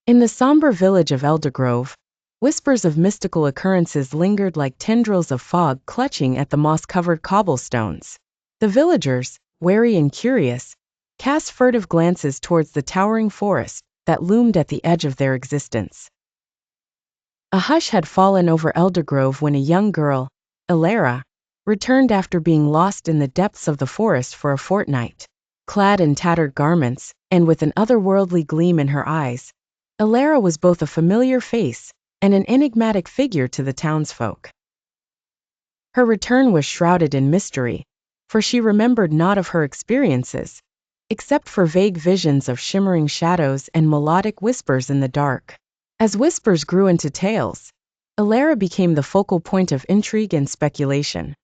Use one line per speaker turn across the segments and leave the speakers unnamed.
In the somber village of Eldergrove, whispers of mystical occurrences lingered like tendrils of fog clutching at the moss-covered cobblestones. The villagers, wary and curious, cast furtive glances towards the towering forest that loomed at the edge of their existence. A hush had fallen over Eldergrove when a young girl, Elara, returned after being lost in the depths of the forest for a fortnight. Clad in tattered garments, and with an otherworldly gleam in her eyes, Elara was both a familiar face and an enigmatic figure to the townsfolk. Her return was shrouded in mystery, for she remembered naught of her experiences, except for vague visions of shimmering shadows and melodic whispers in the dark. As whispers grew into tales, Elara became the focal point of intrigue and speculation.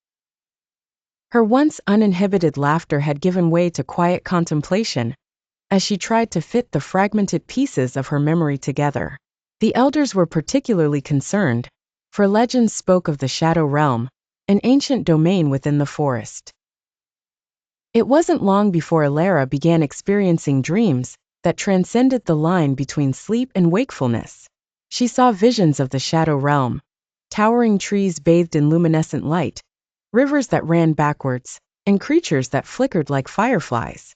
Her once uninhibited laughter had given way to quiet contemplation, as she tried to fit the fragmented pieces of her memory together. The elders were particularly concerned, for legends spoke of the Shadow Realm, an ancient domain within the forest. It wasn't long before Elara began experiencing dreams that transcended the line between sleep and wakefulness. She saw visions of the Shadow Realm, towering trees bathed in luminescent light, rivers that ran backwards, and creatures that flickered like fireflies.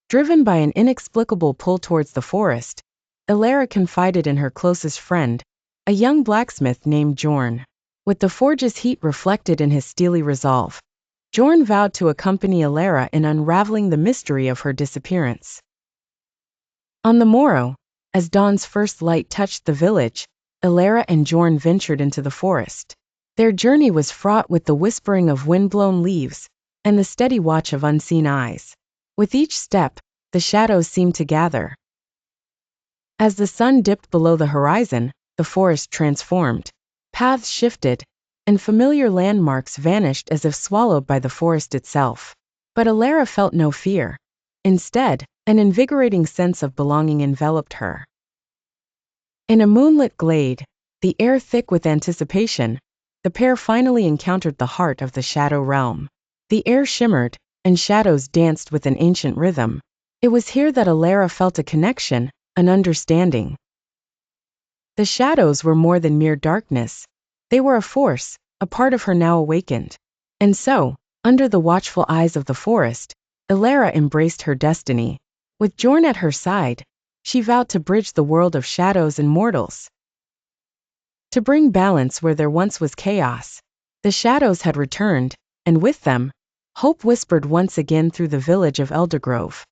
Driven by an inexplicable pull towards the forest, Elara confided in her closest friend, a young blacksmith named Jorn. With the forge's heat reflected in his steely resolve, Jorn vowed to accompany Elara in unraveling the mystery of her disappearance. On the morrow, as dawn's first light touched the village, Elara and Jorn ventured into the forest. Their journey was fraught with the whispering of wind-blown leaves and the steady watch of unseen eyes. With each step, the shadows seemed to gather. As the sun dipped below the horizon, the forest transformed. Paths shifted, and familiar landmarks vanished as if swallowed by the forest itself. But Elara felt no fear. Instead, an invigorating sense of belonging enveloped her. In a moonlit glade, the air thick with anticipation, the pair finally encountered the heart of the Shadow Realm. The air shimmered, and shadows danced with an ancient rhythm. It was here that Elara felt a connection, an understanding. The shadows were more than mere darkness. They were a force, a part of her now awakened. And so, under the watchful eyes of the forest, Elara embraced her destiny. With Jorn at her side, she vowed to bridge the world of shadows and mortals. To bring balance where there once was chaos. The shadows had returned, and with them, hope whispered once again through the village of Eldergrove.